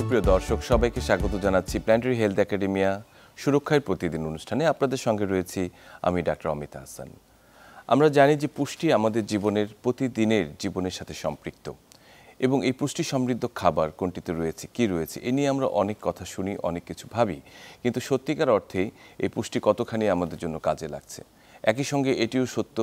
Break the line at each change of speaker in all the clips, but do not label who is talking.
সুপ্রিয় দর্শক সবাইকে স্বাগত জানাচ্ছি প্ল্যানেটারি হেলথ একাডেমিয়া সুরক্ষার প্রতিদিন অনুষ্ঠানে। আপনাদের সঙ্গে রয়েছি আমি ডাক্তার অমিত হাসান। আমরা জানি যে পুষ্টি আমাদের জীবনের প্রতিদিনের জীবনের সাথে সম্পৃক্ত এবং এই পুষ্টি সমৃদ্ধ খাবার কোনটিতে রয়েছে কি রয়েছে এ নিয়ে আমরা অনেক কথা শুনি, অনেক কিছু ভাবি, কিন্তু সত্যিকার অর্থে এই পুষ্টি কতখানি আমাদের জন্য কাজে লাগছে। একই সঙ্গে এটিও সত্য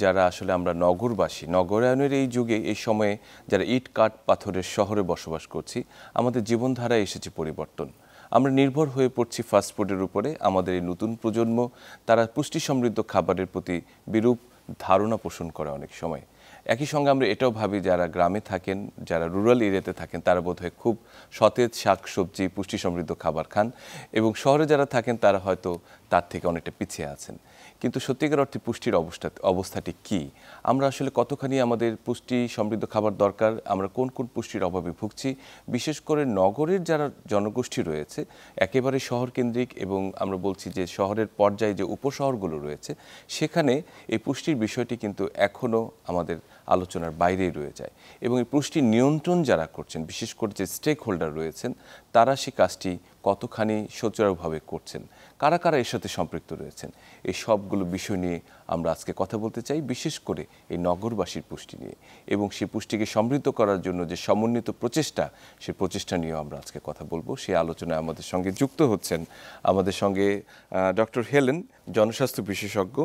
যারা আসলে আমরা নগরবাসী, নগরায়নের এই যুগে এই সময়ে যারা ইট কাঠ পাথরের শহরে বসবাস করছি, আমাদের জীবনধারায় এসেছে পরিবর্তন। আমরা নির্ভর হয়ে পড়ছি ফাস্টফুডের উপরে। আমাদের এই নতুন প্রজন্ম তারা পুষ্টি সমৃদ্ধ খাবারের প্রতি বিরূপ ধারণা পোষণ করে অনেক সময়। একই সঙ্গে আমরা এটাও ভাবি যারা গ্রামে থাকেন, যারা রুরাল এরিয়াতে থাকেন তারা বোধহয় খুব সতেজ শাকসবজি পুষ্টি সমৃদ্ধ খাবার খান, এবং শহরে যারা থাকেন তারা হয়তো তার থেকে অনেকটা পিছিয়ে আছেন। কিন্তু সত্যিকার অর্থে পুষ্টির অবস্থাটি কি? আমরা আসলে কতখানি আমাদের পুষ্টি সমৃদ্ধ খাবার দরকার, আমরা কোন কোন পুষ্টির অভাবে ভুগছি, বিশেষ করে নগরের যারা জনগোষ্ঠী রয়েছে একেবারে শহর কেন্দ্রিক, এবং আমরা বলছি যে শহরের পর্যায়ে যে উপশহরগুলো রয়েছে সেখানে এই পুষ্টির বিষয়টি কিন্তু এখনও আমাদের আলোচনার বাইরেই রয়ে যায়। এবং এই পুষ্টি নিয়ন্ত্রণ যারা করছেন, বিশেষ করে যে স্টেক হোল্ডার রয়েছেন, তারা সে কাজটি কতখানি সুচারুভাবে করছেন, কারা কারা এর সাথে সম্পৃক্ত রয়েছেন, এই সবগুলো বিষয় নিয়ে আমরা আজকে কথা বলতে চাই, বিশেষ করে এই নগরবাসীর পুষ্টি নিয়ে এবং সেই পুষ্টিকে সমৃদ্ধ করার জন্য যে সমন্বিত প্রচেষ্টা, সেই প্রচেষ্টা নিয়েও আমরা আজকে কথা বলবো। সেই আলোচনায় আমাদের সঙ্গে যুক্ত হচ্ছেন আমাদের সঙ্গে ডক্টর হেলেন, জনস্বাস্থ্য বিশেষজ্ঞ,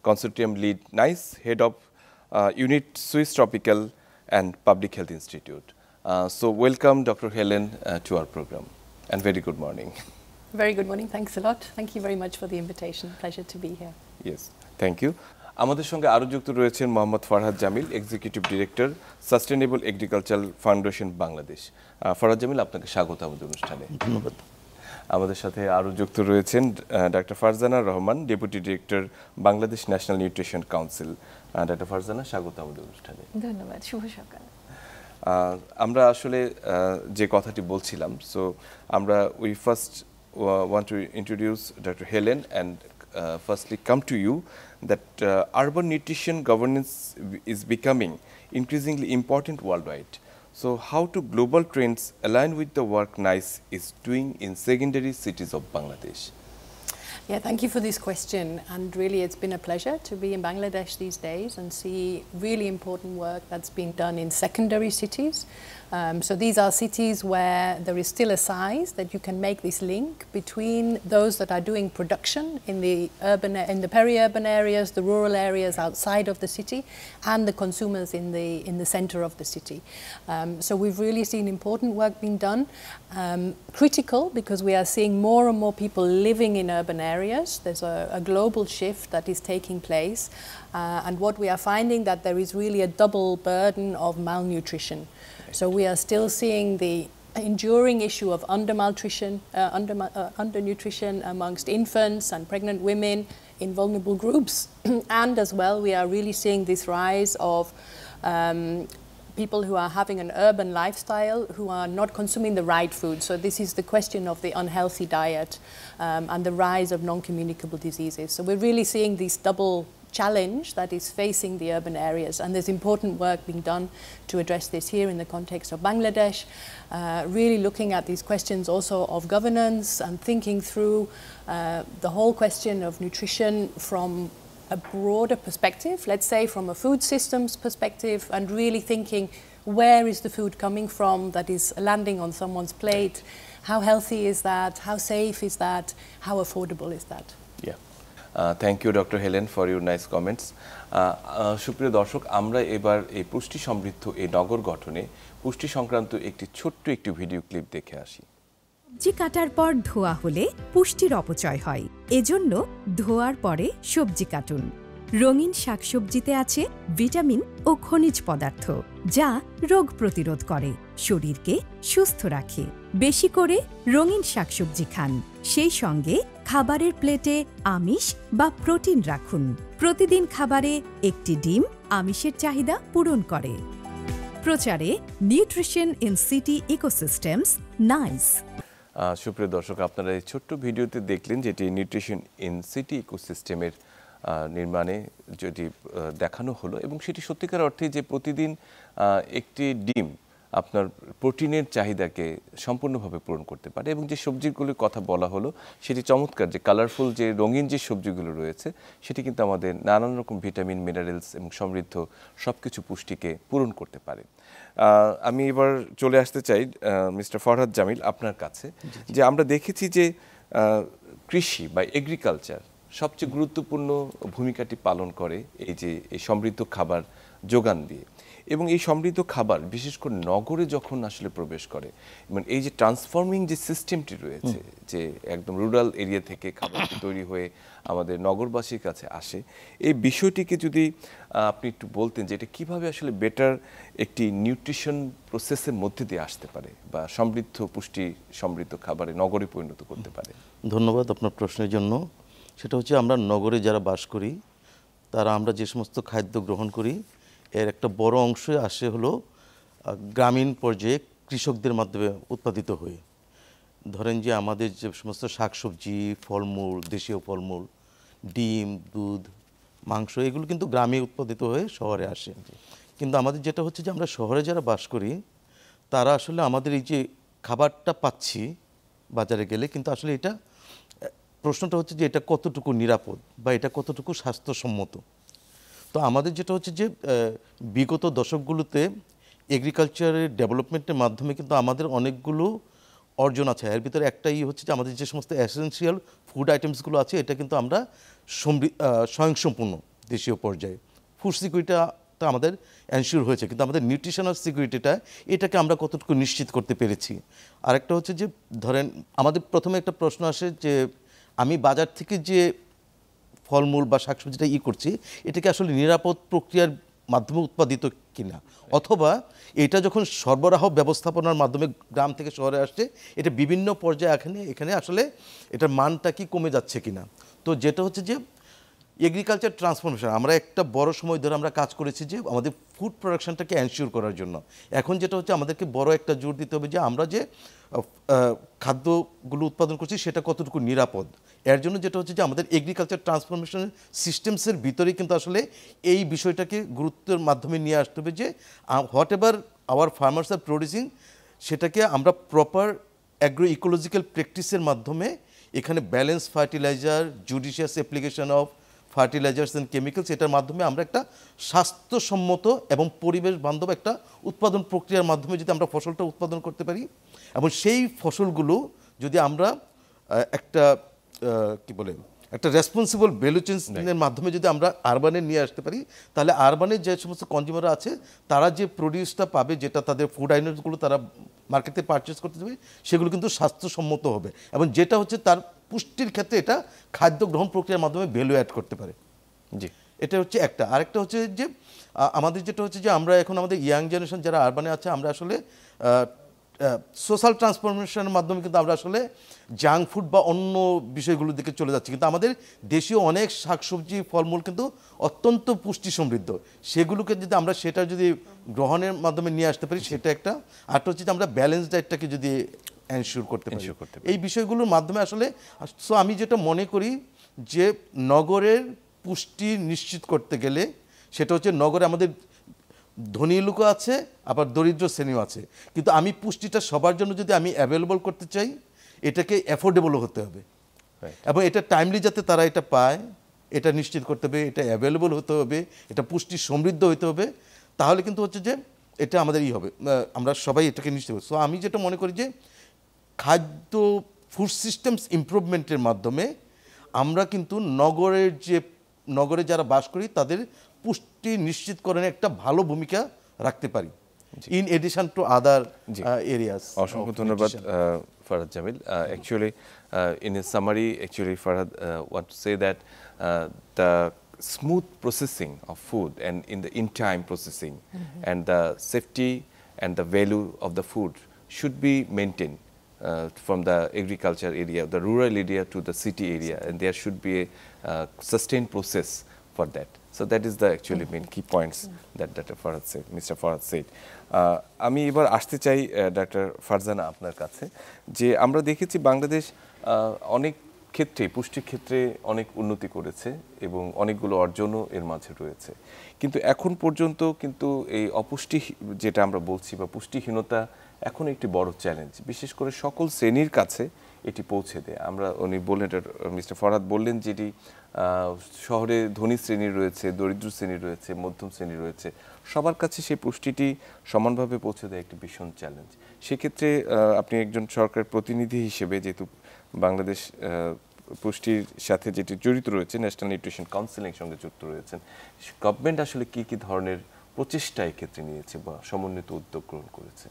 consortium lead nice, head of Unit Swiss Tropical and Public Health Institute. So welcome Dr. Helen to our program, and very good morning.
Very good morning, thanks a lot. Thank you very much for the invitation, pleasure to be here.
Yes, thank you. আমাদের সঙ্গে আরও যুক্ত রয়েছেন Mohammad Farhad Jamil, executive director, sustainable agriculture foundation Bangladesh. Farhad Jamil, আপনাকে স্বাগত আমাদের অনুষ্ঠানে।
ধন্যবাদ।
আমাদের সাথে আরও যুক্ত রয়েছেন doctor Farzana Rahman, deputy director, Bangladesh national nutrition council. Doctor Farzana, স্বাগত আমাদের অনুষ্ঠানে।
ধন্যবাদ, শুভ সকাল।
আমরা আসলে যে কথাটি বলছিলাম, সো আমরা we first want to introduce Dr. Helen and firstly come to you that urban nutrition governance is becoming increasingly important worldwide. So how do global trends align with the work NICE is doing in secondary cities of Bangladesh?
Yeah, thank you for this question, and really it's been a pleasure to be in Bangladesh these days and see really important work that's being done in secondary cities. So these are cities where there is still a size that you can make this link between those that are doing production in the peri-urban areas, the rural areas outside of the city, and the consumers in the center of the city. So we've really seen important work being done, critical because we are seeing more and more people living in urban areas. There's a global shift that is taking place, and what we are finding that there is really a double burden of malnutrition. So we are still seeing the enduring issue of undernutrition amongst infants and pregnant women in vulnerable groups, and as well we are really seeing this rise of people who are having an urban lifestyle who are not consuming the right food. So this is the question of the unhealthy diet and the rise of non-communicable diseases. So we're really seeing this double challenge that is facing the urban areas, and there's important work being done to address this here in the context of Bangladesh, really looking at these questions also of governance and thinking through the whole question of nutrition from a broader perspective, let's say from a food systems perspective, and really thinking where is the food coming from that is landing on someone's plate, how healthy is that, how safe is that, how affordable is that?
Yeah. Thank you Dr. Helen for your nice comments. সুপ্রিয় দর্শক, আমরা এবার এই পুষ্টি সমৃদ্ধ এই নগর গঠনে পুষ্টি সংক্রান্ত ছোট্ট একটি ভিডিও ক্লিপ দেখে আসি।
সবজি কাটার পর ধোয়া হলে পুষ্টির অপচয় হয়, এজন্য ধোয়ার পরে সবজি কাটুন। রঙিন শাকসবজিতে আছে ভিটামিন ও খনিজ পদার্থ যা রোগ প্রতিরোধ করে, শরীরকে সুস্থ রাখে। বেশি করে রঙিন শাকসবজি খান, সেই সঙ্গে খাবারের প্লেটে আমিষ বা প্রোটিন রাখুন। প্রতিদিন খাবারে একটি ডিম আমিষের চাহিদা পূরণ করে। প্রচারে nutrition in city ecosystems, nice.
সুপ্রিয় দর্শক, আপনারা এই ছোট্ট ভিডিওতে দেখলেন যেটি নিউট্রিশন ইন সিটি ইকোসিস্টেমের নির্মাণে যেটি দেখানো হলো, এবং সেটি সত্যিকার অর্থে যে প্রতিদিন একটি ডিম আপনার প্রোটিনের চাহিদাকে সম্পূর্ণভাবে পূরণ করতে পারে। এবং যে সবজিগুলোর কথা বলা হলো সেটি চমৎকার, যে কালারফুল যে রঙিন যে সবজিগুলো রয়েছে সেটি কিন্তু আমাদের নানান রকম ভিটামিন, মিনারেলস এবং সমৃদ্ধ সব কিছু পুষ্টিকে পূরণ করতে পারে। আমি এবার চলে আসতে চাই মিস্টার ফরহাদ জামিল আপনার কাছে, যে আমরা দেখেছি যে কৃষি বা এগ্রিকালচার সবচেয়ে গুরুত্বপূর্ণ ভূমিকাটি পালন করে এই সমৃদ্ধ খাবার যোগান দিয়ে। এবং এই সমৃদ্ধ খাবার বিশেষ করে নগরে যখন আসলে প্রবেশ করে, মানে এই যে ট্রান্সফর্মিং যে সিস্টেমটি রয়েছে, যে একদম রুরাল এরিয়া থেকে খাবারটি তৈরি হয়ে আমাদের নগরবাসীর কাছে আসে, এই বিষয়টিকে যদি আপনি একটু বলতেন যে এটা কীভাবে আসলে বেটার একটি নিউট্রিশন প্রসেসের মধ্যে দিয়ে আসতে পারে বা সমৃদ্ধ পুষ্টি সমৃদ্ধ খাবারে নগরে পরিণত করতে পারে।
ধন্যবাদ আপনার প্রশ্নের জন্য। সেটা হচ্ছে আমরা নগরে যারা বাস করি তারা আমরা যে সমস্ত খাদ্য গ্রহণ করি এর একটা বড় অংশই আসে হলো গ্রামীণ পর্যায়ে কৃষকদের মাধ্যমে উৎপাদিত হয়ে। ধরেন যে আমাদের যে সমস্ত শাকসবজি, ফলমূল, দেশীয় ফলমূল, ডিম, দুধ, মাংস, এগুলো কিন্তু গ্রামে উৎপাদিত হয়ে শহরে আসে। কিন্তু আমাদের যেটা হচ্ছে যে আমরা শহরে যারা বাস করি তারা আসলে আমাদের এই যে খাবারটা পাচ্ছি বাজারে গেলে, কিন্তু আসলে এটা প্রশ্নটা হচ্ছে যে এটা কতটুকু নিরাপদ বা এটা কতটুকু স্বাস্থ্যসম্মত। তো আমাদের যেটা হচ্ছে যে বিগত দশকগুলোতে এগ্রিকালচারের ডেভেলপমেন্টের মাধ্যমে কিন্তু আমাদের অনেকগুলো অর্জন আছে। এর ভিতরে একটাই হচ্ছে যে আমাদের যে সমস্ত এসেনশিয়াল ফুড আইটেমসগুলো আছে এটা কিন্তু আমরা স্বয়ংসম্পূর্ণ দেশীয় পর্যায়ে। ফুড সিকিউরিটিটা আমাদের এনশিওর হয়েছে, কিন্তু আমাদের নিউট্রিশনাল সিকিউরিটিটা এটাকে আমরা কতটুকু নিশ্চিত করতে পেরেছি। আরেকটা হচ্ছে যে ধরেন আমাদের প্রথমে একটা প্রশ্ন আসে যে আমি বাজার থেকে যে ফলমূল বা শাকসবজিটা করছি এটাকে আসলে নিরাপদ প্রক্রিয়ার মাধ্যমে উৎপাদিত কিনা, অথবা এটা যখন সরবরাহ ব্যবস্থাপনার মাধ্যমে গ্রাম থেকে শহরে আসছে এটা বিভিন্ন পর্যায়ে এখানে আসলে এটার মানটা কি কমে যাচ্ছে কিনা। তো যেটা হচ্ছে যে এগ্রিকালচার ট্রান্সফরমেশন আমরা একটা বড় সময় ধরে আমরা কাজ করেছি যে আমাদের ফুড প্রোডাকশনটাকে এনশিওর করার জন্য। এখন যেটা হচ্ছে আমাদেরকে বড় একটা জোর দিতে হবে যে আমরা যে খাদ্যগুলো উৎপাদন করছি সেটা কতটুকু নিরাপদ। এর জন্য যেটা হচ্ছে যে আমাদের এগ্রিকালচার ট্রান্সফরমেশন সিস্টেমসের ভিতরেই কিন্তু আসলে এই বিষয়টাকে গুরুত্বের মাধ্যমে নিয়ে আসতে হবে যে whatever our farmers are producing সেটাকে আমরা প্রপার অ্যাগ্রো ইকোলজিক্যাল প্র্যাকটিসের মাধ্যমে এখানে balance fertiliser, judicious application of fertilisers and chemicals, এটার মাধ্যমে আমরা একটা স্বাস্থ্যসম্মত এবং পরিবেশ বান্ধব একটা উৎপাদন প্রক্রিয়ার মাধ্যমে যদি আমরা ফসলটা উৎপাদন করতে পারি এবং সেই ফসলগুলো যদি আমরা একটা একটা রেসপন্সিবল ভ্যালু চেইনের মাধ্যমে যদি আমরা আরবানে নিয়ে আসতে পারি, তাহলে আরবানের যে সমস্ত কনজিউমাররা আছে তারা যে প্রডিউসটা পাবে, যেটা তাদের ফুড আইটেমসগুলো তারা মার্কেটে পারচেস করতে দেবে, সেগুলো কিন্তু স্বাস্থ্যসম্মত হবে এবং যেটা হচ্ছে তার পুষ্টির ক্ষেত্রে এটা খাদ্য গ্রহণ প্রক্রিয়ার মাধ্যমে ভ্যালু অ্যাড করতে পারে।
জি,
এটা হচ্ছে একটা। আরেকটা হচ্ছে যে আমাদের যেটা হচ্ছে যে আমরা এখন আমাদের ইয়াং জেনারেশন যারা আরবানে আছে আমরা আসলে সোশ্যাল ট্রান্সফরমেশনের মাধ্যমে কিন্তু আমরা আসলে জাঙ্ক ফুড বা অন্য বিষয়গুলোর দিকে চলে যাচ্ছি, কিন্তু আমাদের দেশীয় অনেক শাকসবজি ফলমূল কিন্তু অত্যন্ত পুষ্টি সমৃদ্ধ, সেগুলোকে যদি আমরা সেটা যদি গ্রহণের মাধ্যমে নিয়ে আসতে পারি সেটা একটা। আরটা হচ্ছে যে আমরা ব্যালেন্স ডায়েটটাকে যদি এনশিওর করতে পারি, এই বিষয়গুলোর মাধ্যমে আসলে। সো আমি যেটা মনে করি যে নগরের পুষ্টি নিশ্চিত করতে গেলে সেটা হচ্ছে নগরে আমাদের ধনী লোকও আছে আবার দরিদ্র শ্রেণীও আছে, কিন্তু আমি পুষ্টিটা সবার জন্য যদি আমি অ্যাভেলেবল করতে চাই এটাকে অ্যাফোর্ডেবলও হতে হবে এবং এটা টাইমলি যাতে তারা এটা পায় এটা নিশ্চিত করতে হবে, এটা অ্যাভেলেবল হতে হবে, এটা পুষ্টি সমৃদ্ধ হতে হবে, তাহলে কিন্তু হচ্ছে যে এটা আমাদের হবে, আমরা সবাই এটাকে নিশ্চিত করব। সো আমি যেটা মনে করি যে খাদ্য ফুড সিস্টেমস ইমপ্রুভমেন্টের মাধ্যমে আমরা কিন্তু নগরে যারা বাস করি তাদের পুষ্টি নিশ্চিতকরণে একটা ভালো ভূমিকা রাখতে পারি in addition to other areas.
অসংখ্য ধন্যবাদ Farhad Jamil. Actually, in a summary, Farhad want to say that the smooth processing of food and in-time processing and the safety and the value of the food should be maintained from the agriculture area, the rural area to the city area, and there should be a sustained process for that. So that is the actually main key points that Dr. Farhad said, Mr. Farhad said. আমি এবার আসতে চাই doctor Farzana আপনার কাছে, যে আমরা দেখেছি বাংলাদেশ অনেক ক্ষেত্রে পুষ্টির ক্ষেত্রে অনেক উন্নতি করেছে এবং অনেকগুলো অর্জনও এর মাঝে রয়েছে, কিন্তু এখন পর্যন্ত কিন্তু এই অপুষ্টি যেটা আমরা বলছি বা পুষ্টিহীনতা এখন একটি বড় চ্যালেঞ্জ, বিশেষ করে সকল শ্রেণীর কাছে এটি পৌঁছে দেয়। উনি বললেন, মিস্টার ফরহাদ বললেন, যেটি শহরে ধনী শ্রেণী রয়েছে, দরিদ্র শ্রেণী রয়েছে, মধ্যম শ্রেণী রয়েছে, সবার কাছে সেই পুষ্টিটি সমানভাবে পৌঁছে দেয় একটি ভীষণ চ্যালেঞ্জ। সেক্ষেত্রে আপনি একজন সরকারের প্রতিনিধি হিসেবে, যেহেতু বাংলাদেশ পুষ্টির সাথে যেটি জড়িত রয়েছে, ন্যাশনাল নিউট্রিশন কাউন্সিলের সঙ্গে যুক্ত রয়েছেন, গভর্নমেন্ট আসলে কি কি ধরনের প্রচেষ্টা এক্ষেত্রে নিয়েছে বা সমন্বিত উদ্যোগ গ্রহণ করেছে?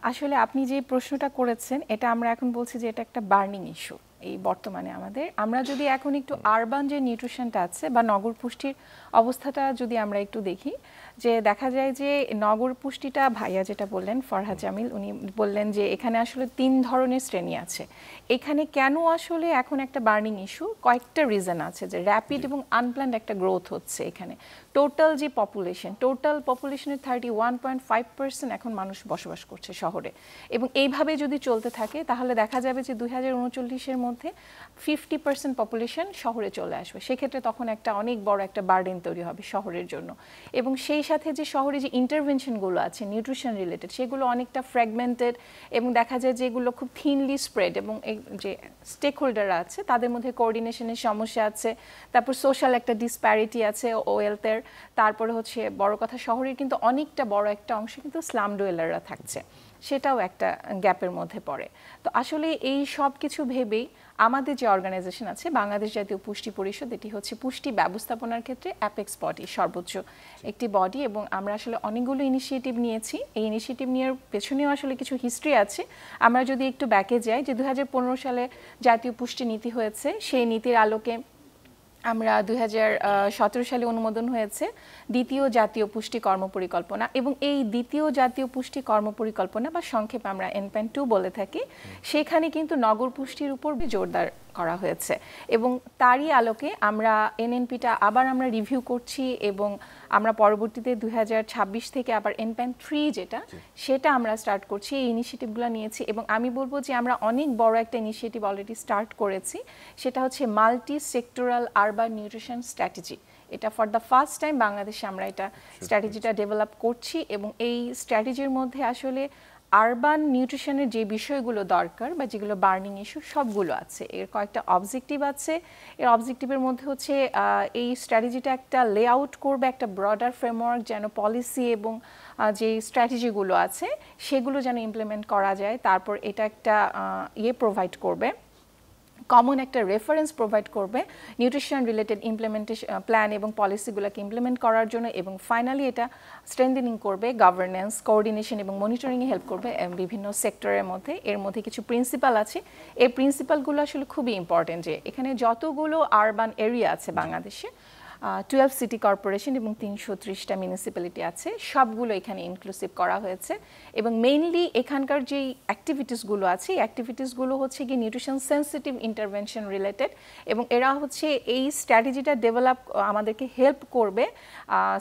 আসলে আপনি যে প্রশ্নটা করেছেন এটা আমরা এখন বলছি যে এটা একটা বার্নিং ইস্যু এই বর্তমানে আমাদের। আমরা যদি এখন একটু আরবান যে নিউট্রিশনটা আছে বা নগর পুষ্টির অবস্থাটা যদি আমরা একটু দেখি, যে দেখা যায় যে নগর পুষ্টিটা ভাইয়া যেটা বললেন ফরহাদ জামিল, উনি বললেন যে এখানে আসলে 3 ধরনের শ্রেণী আছে। এখানে কেন আসলে এখন একটা বার্নিং ইস্যু, কয়েকটা রিজন আছে, যে র্যাপিড এবং আনপ্ল্যান্ড একটা গ্রোথ হচ্ছে এখানে। টোটাল যে পপুলেশনের 31.5% এখন মানুষ বসবাস করছে শহরে, এবং এইভাবে যদি চলতে থাকে তাহলে দেখা যাবে যে 2039-এর মধ্যে 50% পপুলেশন শহরে চলে আসবে। সেক্ষেত্রে তখন একটা অনেক বড় একটা বার্ডেন তৈরি হবে শহরের জন্য। এবং সেই সাথে যে শহরে যে ইন্টারভেনশনগুলো আছে নিউট্রিশন রিলেটেড, সেগুলো অনেকটা ফ্র্যাগমেন্টেড, এবং দেখা যায় যে এগুলো খুব থিনলি স্প্রেড, এবং যে স্টেক হোল্ডাররা আছে তাদের মধ্যে কোঅর্ডিনেশনের সমস্যা আছে। তারপর সোশ্যাল একটা ডিসপ্যারিটি আছে ওয়েলথের। তারপরে হচ্ছে বড় কথা, শহরের কিন্তু অনেকটা বড় একটা অংশ কিন্তু স্লাম ডোয়েলাররা থাকছে, সেটাও একটা গ্যাপের মধ্যে পড়ে। তো আসলে এই সব কিছু ভেবেই আমাদের যে অর্গানাইজেশন আছে বাংলাদেশ জাতীয় পুষ্টি পরিষদ, এটি হচ্ছে পুষ্টি ব্যবস্থাপনার ক্ষেত্রে অ্যাপেক্স বডি, সর্বোচ্চ একটি বডি, এবং আমরা আসলে অনেকগুলো ইনিশিয়েটিভ নিয়েছি। এই ইনিশিয়েটিভ নেওয়ার পেছনেও আসলে কিছু হিস্ট্রি আছে। আমরা যদি একটু ব্যাকে যাই, যে 2015 সালে জাতীয় পুষ্টি নীতি হয়েছে, সেই নীতির আলোকে আমরা 2017 সালে অনুমোদন হয়েছে দ্বিতীয় জাতীয় পুষ্টি কর্মপরিকল্পনা, এবং এই দ্বিতীয় জাতীয় পুষ্টি কর্মপরিকল্পনা বা সংক্ষেপে আমরা NPAN 2 বলে থাকি, সেখানে কিন্তু নগর পুষ্টির উপর জোরদার করা হয়েছে। এবং তারই আলোকে আমরা NNP-টা আবার আমরা রিভিউ করছি, এবং আমরা পরবর্তীতে 2026 থেকে আবার NPAN 3 যেটা, সেটা আমরা স্টার্ট করছি। এই ইনিশিয়েটিভগুলো নিয়েছি, এবং আমি বলবো যে আমরা অনেক বড় একটা ইনিশিয়েটিভ অলরেডি স্টার্ট করেছি, সেটা হচ্ছে multi sectoral urban nutrition strategy. এটা ফর দ্য ফার্স্ট টাইম বাংলাদেশে আমরা এটা স্ট্র্যাটেজিটা ডেভেলপ করছি, এবং এই স্ট্র্যাটেজির মধ্যে আসলে আরবান নিউট্রিশনের যে বিষয়গুলো দরকার বা যেগুলো বার্নিং ইস্যু সবগুলো আছে। এর কয়েকটা অবজেক্টিভ আছে। এর অবজেক্টিভের মধ্যে হচ্ছে এই স্ট্র্যাটেজিটা একটা লেআউট করবে, একটা ব্রডার ফ্রেমওয়ার্ক, যেন পলিসি এবং যে স্ট্র্যাটেজিগুলো আছে সেগুলো যেন ইমপ্লিমেন্ট করা যায়। তারপর এটা একটা প্রোভাইড করবে, কমন একটা রেফারেন্স প্রোভাইড করবে নিউট্রিশন রিলেটেড ইমপ্লিমেন্টেশন প্ল্যান এবং পলিসিগুলোকে ইমপ্লিমেন্ট করার জন্য, এবং ফাইনালি এটা স্ট্রেংথেনিং করবে গভর্নেন্স, কোঅর্ডিনেশন এবং মনিটরিংয়ে হেল্প করবে বিভিন্ন সেক্টরের মধ্যে। এর মধ্যে কিছু প্রিন্সিপাল আছে, এই প্রিন্সিপালগুলো আসলে খুবই ইম্পর্টেন্ট, যে এখানে যতগুলো আরবান এরিয়া আছে বাংলাদেশে, 12 সিটি কর্পোরেশন এবং 330টা মিউনিসিপ্যালিটি আছে, সবগুলো এখানে ইনক্লুসিভ করা হয়েছে। এবং মেইনলি এখানকার যেই অ্যাক্টিভিটিসগুলো আছে, এই অ্যাক্টিভিটিসগুলো হচ্ছে কি নিউট্রিশন সেন্সিটিভ ইন্টারভেনশন রিলেটেড, এবং এরা হচ্ছে এই স্ট্র্যাটেজিটা ডেভেলপ আমাদেরকে হেল্প করবে,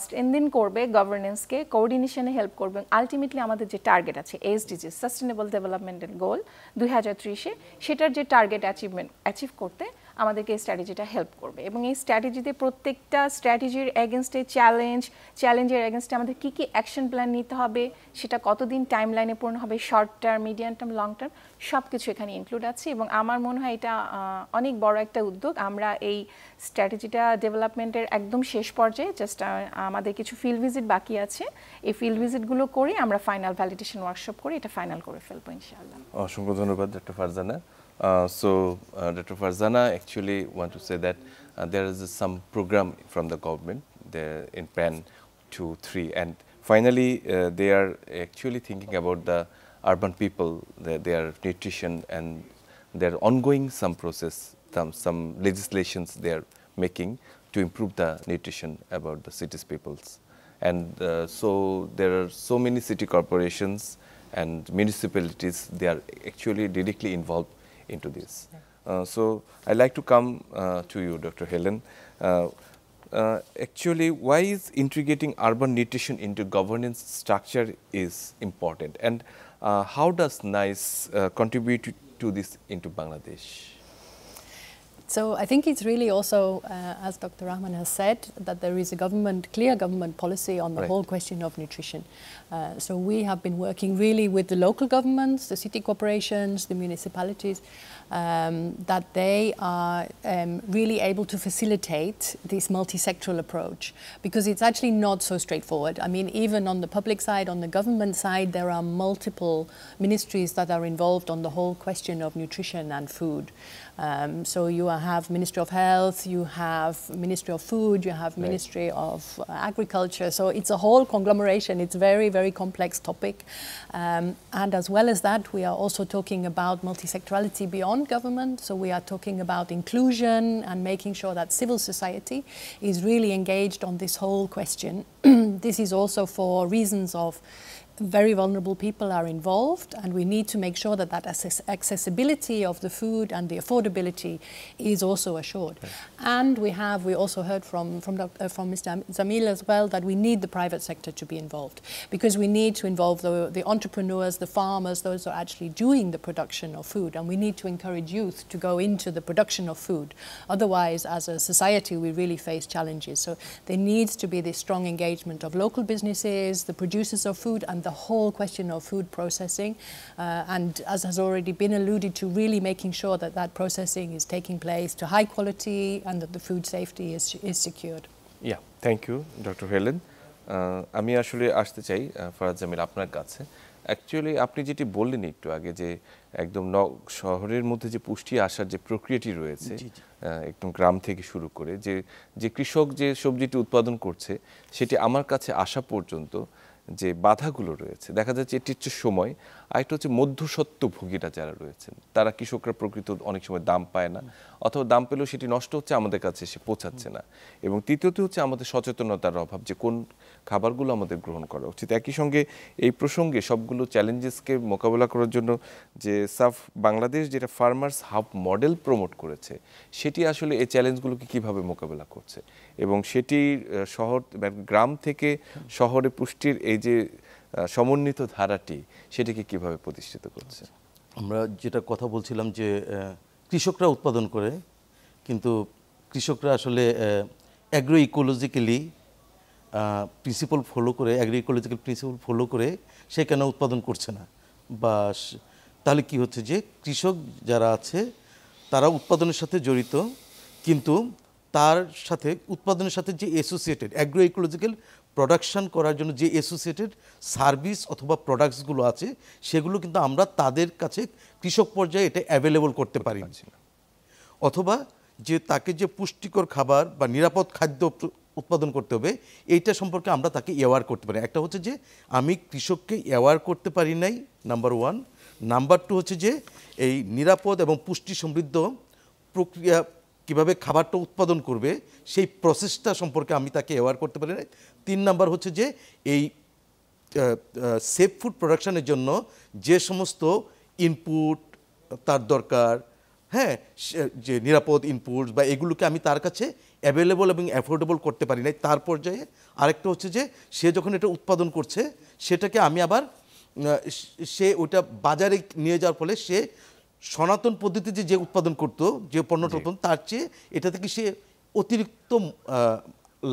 স্ট্রেনথেন করবে গভর্নেন্সকে, কোঅর্ডিনেশনে হেল্প করবে। আলটিমেটলি আমাদের যে টার্গেট আছে SDG, সাস্টেনেবল ডেভেলপমেন্টের গোল 2030-এ, সেটার যে টার্গেট অ্যাচিভ করতে আমাদেরকে এই স্ট্র্যাটেজিটা হেল্প করবে। এবং এই স্ট্র্যাটেজিতে প্রত্যেকটা স্ট্র্যাটেজির এগেনস্টে চ্যালেঞ্জের এগেনস্টে আমাদের কী কী অ্যাকশন প্ল্যান নিতে হবে, সেটা কতদিন টাইম লাইনে পূর্ণ হবে, short term, medium term, long term, সব কিছু এখানে ইনক্লুড আছে। এবং আমার মনে হয় এটা অনেক বড় একটা উদ্যোগ। আমরা এই স্ট্র্যাটেজিটা ডেভেলপমেন্টের একদম শেষ পর্যায়ে, জাস্ট আমাদের কিছু ফিল্ড ভিজিট বাকি আছে, এই ফিল্ড ভিজিটগুলো করে আমরা ফাইনাল ভ্যালিডেশন ওয়ার্কশপ করে এটা ফাইনাল করে ফেলবো ইনশাআল্লাহ।
অসংখ্য ধন্যবাদ doctor Farzana. Dr. Farzana actually want to say that there is some program from the government there in PAN 2-3, and finally they are actually thinking about the urban people, their nutrition, and their ongoing some process, some legislations they are making to improve the nutrition about the cities peoples. And so there are so many city corporations and municipalities, they are actually directly involved into this. So I'd like to come to you, Dr. Helen. Actually, why is integrating urban nutrition into governance structure is important, and how does NICE contribute to this into Bangladesh?
So I think it's really also, as Dr. Rahman has said, that there is a clear government policy on the
Right.
whole question of nutrition. So we have been working really with the local governments, the city corporations, the municipalities, that they are really able to facilitate this multi-sectoral approach, because it's actually not so straightforward. I mean, even on the public side, on the government side, there are multiple ministries that are involved on the whole question of nutrition and food. So you have Ministry of Health, you have Ministry of Food, you have Ministry of Agriculture. So it's a whole conglomeration. It's a very, very complex topic. And as well as that, we are also talking about multisectorality beyond government. So we are talking about inclusion and making sure that civil society is really engaged on this whole question. This is also for reasons of very vulnerable people are involved, and we need to make sure that that accessibility of the food and the affordability is also assured. Right. And we also heard from Mr. Zamil as well that we need the private sector to be involved, because we need to involve the entrepreneurs, the farmers, those who are actually doing the production of food, and we need to encourage youth to go into the production of food. Otherwise, as a society, we really face challenges. So there needs to be this strong engagement of local businesses, the producers of food, and the whole question of food processing, and as has already been alluded to, really making sure that that processing is taking place to high quality and that the food safety is secured.
Yeah, thank you, Dr. Helen. আমি আসলে আসতে চাই ফরাদ জামিল আপনার কাছে। Actually আপনি যেটি বললেন একটু আগে যে একদম শহরের মধ্যে যে পুষ্টি আসার যে প্রক্রিয়াটি রয়েছে একদম গ্রাম থেকে শুরু করে যে কৃষক যে সবজিটি উৎপাদন করছে সেটি আমার কাছে আসা পর্যন্ত যে বাধাগুলো রয়েছে, দেখা যাচ্ছে এটি হচ্ছে সময়, আরেকটা হচ্ছে মধ্যস্বত্বভোগীরা যারা রয়েছেন তারা কৃষকরা প্রকৃত অনেক সময় দাম পায় না, অথবা দাম পেলেও সেটি নষ্ট হচ্ছে, আমাদের কাছে এসে পৌঁছাচ্ছে না। এবং তৃতীয়ত হচ্ছে আমাদের সচেতনতার অভাব, যে কোন খাবারগুলো আমাদের গ্রহণ করা উচিত। একই সঙ্গে এই প্রসঙ্গে সবগুলো চ্যালেঞ্জেসকে মোকাবেলা করার জন্য যে সাফ বাংলাদেশ যেটা ফার্মার্স হাব মডেল প্রমোট করেছে, সেটি আসলে এই চ্যালেঞ্জগুলোকে কিভাবে মোকাবেলা করছে এবং সেটি গ্রাম থেকে শহরে পুষ্টির এই যে সমন্বিত ধারাটি সেটিকে কিভাবে প্রতিষ্ঠিত করছে?
আমরা যেটা কথা বলছিলাম যে কৃষকরা উৎপাদন করে, কিন্তু কৃষকরা আসলে অ্যাগ্রো ইকোলজিক্যালি প্রিন্সিপাল ফলো করে, অ্যাগ্রো ইকোলজিক্যাল প্রিন্সিপাল ফলো করে সে কেন উৎপাদন করছে না, বা তাহলে কি হচ্ছে যে কৃষক যারা আছে তারা উৎপাদনের সাথে জড়িত, কিন্তু তার সাথে উৎপাদনের সাথে যে অ্যাসোসিয়েটেড অ্যাগ্রো ইকোলজিক্যাল প্রোডাকশন করার জন্য যে অ্যাসোসিয়েটেড সার্ভিস অথবা প্রোডাক্টসগুলো আছে সেগুলো কিন্তু আমরা তাদের কাছে কৃষক পর্যায়ে এটা অ্যাভেলেবল করতে পারি না, অথবা যে তাকে যে পুষ্টিকর খাবার বা নিরাপদ খাদ্য উৎপাদন করতে হবে এইটা সম্পর্কে আমরা তাকে অ্যাওয়ার করতে পারি। একটা হচ্ছে যে আমি কৃষককে অ্যাওয়ার করতে পারি নাই, নাম্বার ওয়ান। নাম্বার টু হচ্ছে যে এই নিরাপদ এবং পুষ্টি সমৃদ্ধ প্রক্রিয়া কিভাবে খাবারটা উৎপাদন করবে সেই প্রসেসটা সম্পর্কে আমি তাকে অ্যাওয়ার করতে পারি না। তিন নাম্বার হচ্ছে যে এই সেফ ফুড প্রোডাকশনের জন্য যে সমস্ত ইনপুট তার দরকার, হ্যাঁ, যে নিরাপদ ইনপুট বা এগুলোকে আমি তার কাছে অ্যাভেলেবল এবং অ্যাফোর্ডেবল করতে পারি নাই তার পর্যায়ে। আরেকটা হচ্ছে যে সে যখন এটা উৎপাদন করছে সেটাকে আমি আবার সে ওটা বাজারে নিয়ে যাওয়ার ফলে সে সনাতন পদ্ধতিতে যে উৎপাদন করতো যে পণ্যটা উৎপাদন তার চেয়ে এটা থেকে সে অতিরিক্ত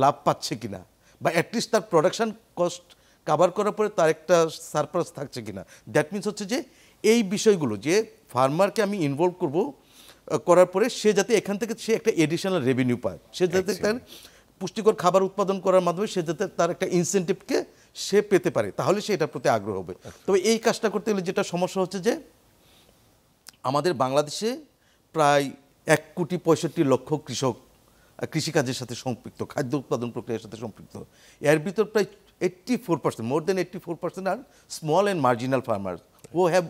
লাভ পাচ্ছে কিনা, বা অ্যাটলিস্ট তার প্রোডাকশন কস্ট কাভার করার পরে তার একটা সারপ্লাস থাকছে কিনা। দ্যাট মিনস হচ্ছে যে এই বিষয়গুলো যে ফার্মারকে আমি ইনভলভ করব করার পরে সে যাতে এখান থেকে সে একটা এডিশনাল রেভিনিউ পায়, সে যাতে তার পুষ্টিকর খাবার উৎপাদন করার মাধ্যমে সে যাতে তার একটা ইনসেন্টিভকে সে পেতে পারে, তাহলে সে এটার প্রতি আগ্রহ হবে। তবে এই কাজটা করতে গেলে যেটা সমস্যা হচ্ছে যে আমাদের বাংলাদেশে প্রায় 1,65,00,000 কৃষক কৃষিকাজের সাথে সম্পৃক্ত, খাদ্য উৎপাদন প্রক্রিয়ার সাথে সম্পৃক্ত। এর ভিতর প্রায় 84%, more than 84% are small and marginal farmers who have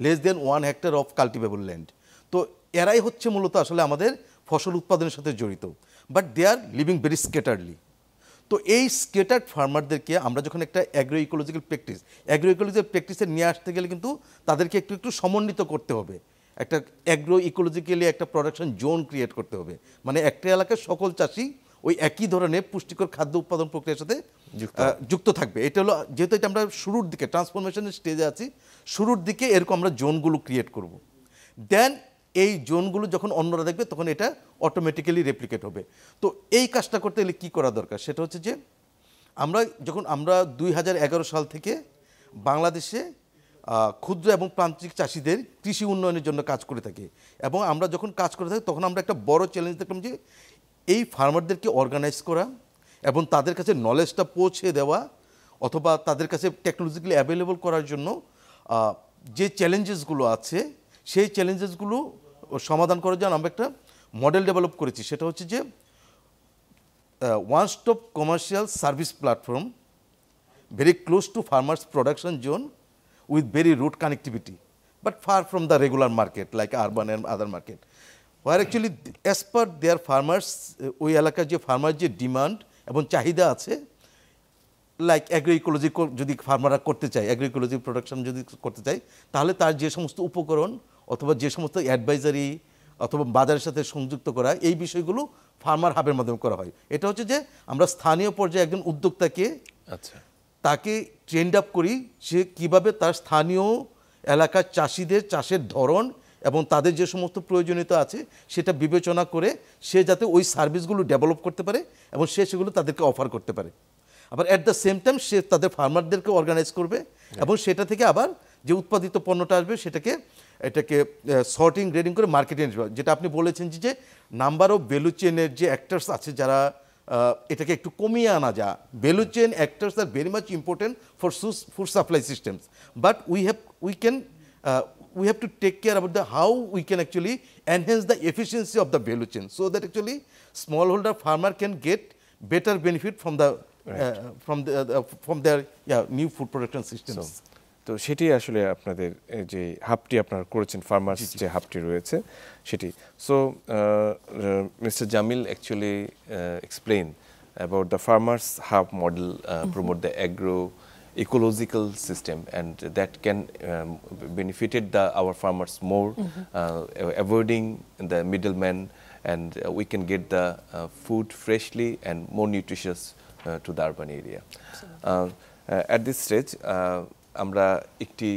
less than 1 hectare of cultivable land. তো এরাই হচ্ছে মূলত আসলে আমাদের ফসল উৎপাদনের সাথে জড়িত, but they are living very scatteredly. তো এই স্কেটার্ড ফার্মারদেরকে আমরা যখন একটা অ্যাগ্রো ইকোলজিক্যাল প্র্যাকটিসে নিয়ে আসতে গেলে কিন্তু তাদেরকে একটু একটু সমন্বিত করতে হবে, একটা অ্যাগ্রো ইকোলজিক্যালি একটা প্রোডাকশন জোন ক্রিয়েট করতে হবে, মানে একটা এলাকার সকল চাষি ওই একই ধরনের পুষ্টিকর খাদ্য উৎপাদন প্রক্রিয়ার সাথে যুক্ত থাকবে। এটা হলো যেহেতু এটা আমরা শুরুর দিকে ট্রান্সফরমেশনের স্টেজে আছি, শুরুর দিকে এরকম আমরা জোনগুলো ক্রিয়েট করব। দেন এই জোনগুলো যখন অন্যরা দেখবে তখন এটা অটোমেটিক্যালি রেপ্লিকেট হবে। তো এই কাজটা করতে গেলে কী করা দরকার, সেটা হচ্ছে যে আমরা 2011 সাল থেকে বাংলাদেশে ক্ষুদ্র এবং প্রান্তিক চাষিদের কৃষি উন্নয়নের জন্য কাজ করে থাকি, এবং আমরা যখন কাজ করে থাকি তখন আমরা একটা বড় চ্যালেঞ্জ দেখলাম যে এই ফার্মারদেরকে অর্গানাইজ করা এবং তাদের কাছে নলেজটা পৌঁছে দেওয়া অথবা তাদের কাছে টেকনোলজিক্যালি অ্যাভেলেবল করার জন্য যে চ্যালেঞ্জেসগুলো আছে সেই চ্যালেঞ্জেসগুলো সমাধান করার জন্য আমরা একটা মডেল ডেভেলপ করেছি। সেটা হচ্ছে যে one stop commercial service platform very close to farmers production zone with very road connectivity but far from the regular market like urban and other market, where actually as per their farmers ওই এলাকার যে farmer যে demand এবং চাহিদা আছে, like অ্যাগ্রোইকোলজি যদি ফার্মাররা করতে চায়, অ্যাগ্রোইকোলজি প্রোডাকশন যদি করতে চায়, তাহলে তার যে সমস্ত উপকরণ অথবা যে সমস্ত অ্যাডভাইজারি অথবা বাজারের সাথে সংযুক্ত করা, এই বিষয়গুলো ফার্মার হাবের মাধ্যমে করা হয়। এটা হচ্ছে যে আমরা স্থানীয় পর্যায়ে একজন উদ্যোক্তাকে তাকে ট্রেন্ড আপ করি, সে কিভাবে তার স্থানীয় এলাকার চাষিদের চাষের ধরন এবং তাদের যে সমস্ত প্রয়োজনীয়তা আছে সেটা বিবেচনা করে সে যাতে ওই সার্ভিসগুলো ডেভেলপ করতে পারে এবং সে সেগুলো তাদেরকে অফার করতে পারে। আবার অ্যাট দ্য সেম টাইম সে তাদের ফার্মারদেরকে অর্গানাইজ করবে এবং সেটা থেকে আবার যে উৎপাদিত পণ্যটা আসবে এটাকে সর্টিং গ্রেডিং করে মার্কেটিং, যেটা আপনি বলেছেন যে নাম্বার অফ ভ্যালু চেনের যে অ্যাক্টার্স আছে যারা এটাকে একটু কমিয়ে আনা যায়। Value chain actors are very much important for food supply systems, but we have to take care about how we can actually enhance the efficiency of the value chain so that actually smallholder farmer can get better benefit from their new food production systems.
তো সেটি আসলে আপনাদের যে হাবটি আপনারা করেছেন farmers যে হাবটি রয়েছে সেটি। So mister Jamil actually explained about the farmers hub model promote the agro ecological system and that can benefited our farmers more, avoiding the middleman, and we can get the food freshly and more nutritious to the urban area. At this stage আমরা একটি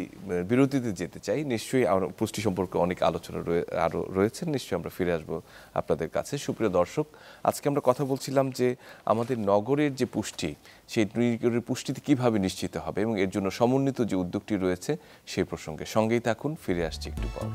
বিরতিতে যেতে চাই। নিশ্চয়ই পুষ্টি সম্পর্কে অনেক আলোচনা আরও রয়েছে, নিশ্চয়ই আমরা ফিরে আসবো আপনাদের কাছে। সুপ্রিয় দর্শক, আজকে আমরা কথা বলছিলাম যে আমাদের নগরের যে পুষ্টি, সেই নগরের পুষ্টিতে কীভাবে নিশ্চিত হবে এবং এর জন্য সমন্বিত যে উদ্যোগটি রয়েছে সেই প্রসঙ্গে। সঙ্গেই থাকুন, ফিরে আসছি একটু পর।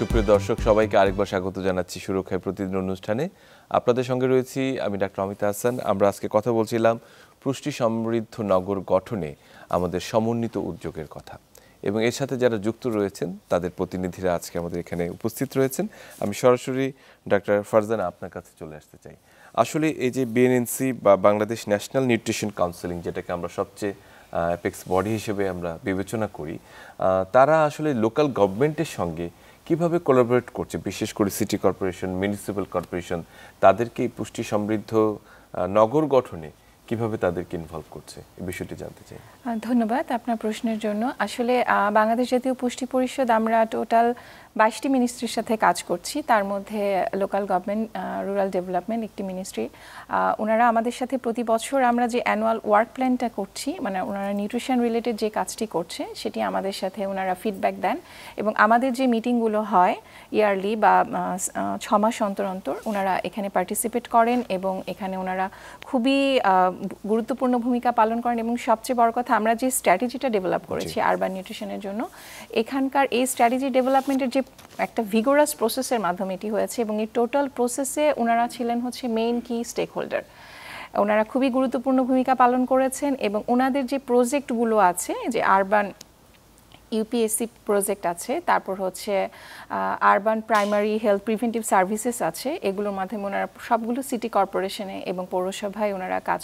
সুপ্রিয় দর্শক, সবাইকে আরেকবার স্বাগত জানাচ্ছি সুরক্ষায় প্রতিদিন অনুষ্ঠানে। আপনাদের সঙ্গে রয়েছি আমি ডাক্তার অমিতা হাসান। আমরা আজকে কথা বলছিলাম পুষ্টি সমৃদ্ধ নগর গঠনে আমাদের সমন্বিত উদ্যোগের কথা, এবং এর সাথে যারা যুক্ত রয়েছেন তাদের প্রতিনিধিরা আজকে আমাদের এখানে উপস্থিত রয়েছেন। আমি সরাসরি ডাক্তার ফারজানা আপনার কাছে চলে আসতে চাই। আসলে এই যে বিএনএনসি বা বাংলাদেশ ন্যাশনাল নিউট্রিশন কাউন্সিলিং, যেটাকে আমরা সবচেয়ে অ্যাপেক্স বডি হিসেবে আমরা বিবেচনা করি, তারা আসলে লোকাল গভর্নমেন্টের সঙ্গে কিভাবে কোলাবোরেট করছে, বিশেষ করে সিটি কর্পোরেশন, মিউনিসিপ্যাল কর্পোরেশন, তাদেরকে এই পুষ্টি সমৃদ্ধ নগর গঠনে কিভাবে তাদেরকে ইনভলভ করছে, এই বিষয়টি জানতে চাই।
ধন্যবাদ আপনার প্রশ্নের জন্য। আসলে বাংলাদেশ জাতীয় পুষ্টি পরিষদ আমরা টোটাল 22টি মিনিস্ট্রির সাথে কাজ করছি, তার মধ্যে লোকাল গভর্নমেন্ট, রুরাল ডেভেলপমেন্ট একটি মিনিস্ট্রি। ওনারা আমাদের সাথে প্রতি বছর আমরা যে অ্যানুয়াল ওয়ার্ক প্ল্যানটা করছি, মানে ওনারা নিউট্রিশন রিলেটেড যে কাজটি করছে সেটি আমাদের সাথে ওনারা ফিডব্যাক দেন, এবং আমাদের যে মিটিংগুলো হয় ইয়ারলি বা 6 মাস অন্তর অন্তর ওনারা এখানে পার্টিসিপেট করেন, এবং এখানে ওনারা খুবই গুরুত্বপূর্ণ ভূমিকা পালন করেন। এবং সবচেয়ে বড় কথা, আমরা যে স্ট্র্যাটেজিটা ডেভেলপ করেছি আরবান নিউট্রিশনের জন্য, এখানকার এই স্ট্র্যাটেজি ডেভেলপমেন্টের যে একটা ভিগোরাস প্রসেসের মাধ্যমে এটি হয়েছে, এবং এই টোটাল প্রসেসে ওনারা ছিলেন হচ্ছে মেইন কি স্টেক হোল্ডার। ওনারা খুবই গুরুত্বপূর্ণ ভূমিকা পালন করেছেন, এবং ওনাদের যে প্রজেক্টগুলো আছে, যে আরবান ইউপিএসসি প্রজেক্ট আছে, তারপর হচ্ছে urban primary health preventive services আছে, এগুলোর মাধ্যমে ওনারা সবগুলো সিটি কর্পোরেশনে এবং পৌরসভায় ওনারা কাজ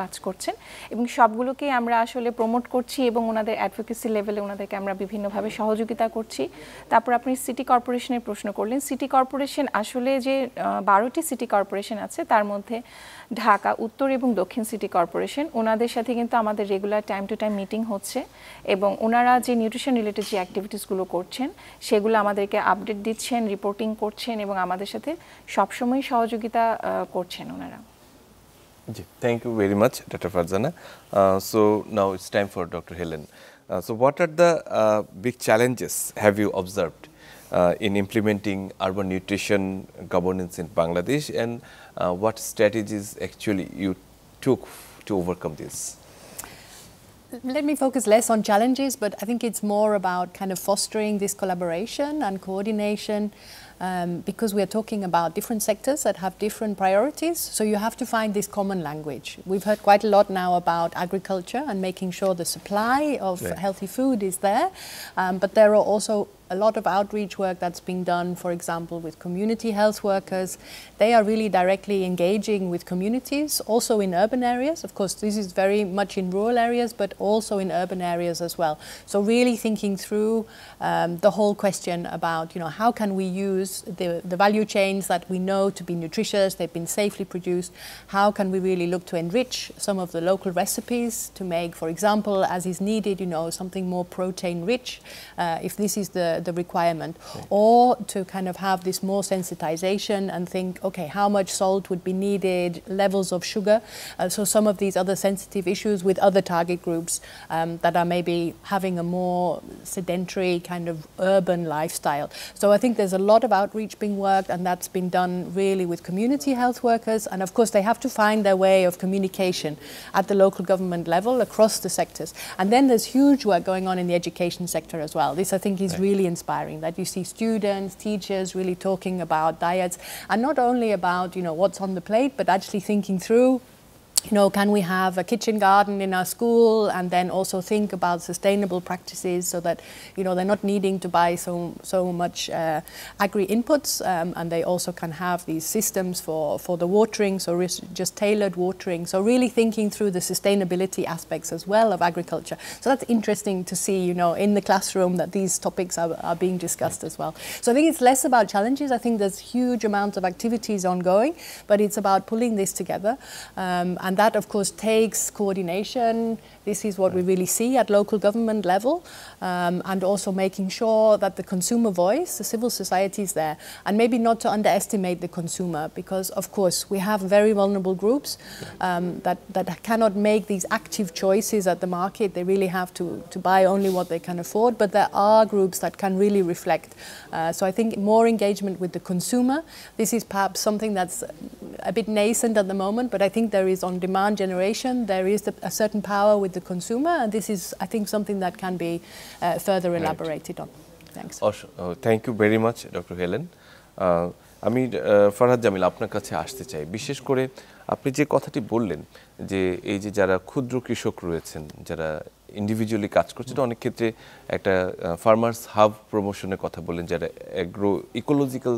কাজ করছেন এবং সবগুলোকে আমরা আসলে প্রমোট করছি এবং ওনাদের অ্যাডভোকেসি লেভেলে ওনাদেরকে আমরা বিভিন্নভাবে সহযোগিতা করছি। তারপর আপনি সিটি কর্পোরেশনের প্রশ্ন করলেন। সিটি কর্পোরেশন আসলে যে 12টি সিটি কর্পোরেশন আছে তার মধ্যে ঢাকা উত্তর এবং দক্ষিণ সিটি কর্পোরেশন, ওনাদের সাথে কিন্তু আমাদের regular time to time meeting হচ্ছে এবং ওনারা যে নিউট্রিশন রিলেটেড যে অ্যাক্টিভিটিসগুলো করছেন সেগুলো আমাদেরকে আপডেট দিচ্ছেন, রিপোর্টিং করছেন এবং আমাদের সাথে সবসময় সহযোগিতা করছেন ওনারা।
Thank you very much, Dr. Farzana. So now it's time for Dr. Helen. So what are the big challenges have you observed in implementing urban nutrition governance in Bangladesh, and what strategies actually you took to overcome this?
Let me focus less on challenges, but I think it's more about kind of fostering this collaboration and coordination, because we are talking about different sectors that have different priorities. So you have to find this common language. We've heard quite a lot now about agriculture and making sure the supply of healthy food is there, but there are also a lot of outreach work that's being done, for example, with community health workers. They are really directly engaging with communities, also in urban areas. Of course, this is very much in rural areas, but also in urban areas as well. So really thinking through the whole question about, how can we use the value chains that we know to be nutritious, they've been safely produced. How can we really look to enrich some of the local recipes to make, for example, as is needed, something more protein rich, if this is the requirement, or to kind of have this more sensitization and think, okay, how much salt would be needed, levels of sugar, so some of these other sensitive issues with other target groups that are maybe having a more sedentary kind of urban lifestyle. So I think there's a lot of outreach being worked, and that's been done really with community health workers, and of course they have to find their way of communication at the local government level across the sectors. And then there's huge work going on in the education sector as well. This I think is really inspiring, that you see students, teachers really talking about diets, and not only about what's on the plate, but actually thinking through, can we have a kitchen garden in our school, and then also think about sustainable practices so that they're not needing to buy so much agri inputs, and they also can have these systems for the watering, so just tailored watering. So really thinking through the sustainability aspects as well of agriculture. So that's interesting to see in the classroom that these topics are being discussed as well. So I think it's less about challenges. I think there's huge amounts of activities ongoing, but it's about pulling this together, and that of course takes coordination. This is what we really see at local government level, and also making sure that the consumer voice, the civil society is there, and maybe not to underestimate the consumer, because of course we have very vulnerable groups that cannot make these active choices at the market. They really have to buy only what they can afford, but there are groups that can really reflect. So I think more engagement with the consumer. This is perhaps something that's a bit nascent at the moment, but I think there is on demand generation, there is a certain power with the consumer, and this is, I think, something that can be further elaborated on. Thanks.
Thank you very much, Dr. Helen. আমি ফরহাদ জামিল আপনার কাছে আসতে চাই, বিশেষ করে আপনি যে কথাটি বললেন যে এই যে যারা ক্ষুদ্র কৃষক রয়েছেন, যারা ইন্ডিভিজুয়ালি কাজ করছেন, অনেক ক্ষেত্রে একটা ফার্মার্স হাব প্রমোশনের কথা বললেন, যারা agro ecological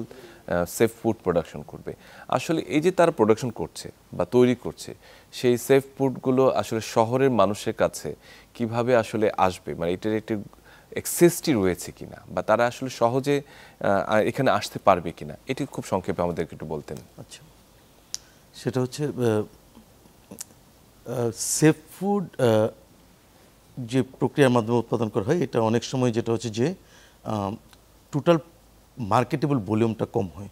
safe food production করবে। আসলে এই যে তারা প্রোডাকশন করছে বা তৈরি করছে, সেই সেফ ফুডগুলো আসলে শহরের মানুষের কাছে কিভাবে আসলে আসবে, মানে এটার একটি অ্যাক্সেসটি রয়েছে কিনা, বা তারা আসলে সহজে এখানে আসতে পারবে কিনা, এটি খুব সংক্ষেপে আমাদেরকে একটু বলতেন।
আচ্ছা, সেটা হচ্ছে সেফ ফুড যে প্রক্রিয়ার মাধ্যমে উৎপাদন করা হয়, এটা অনেক সময় যেটা হচ্ছে যে টোটাল মার্কেটেবল ভলিউমটা কম হয়।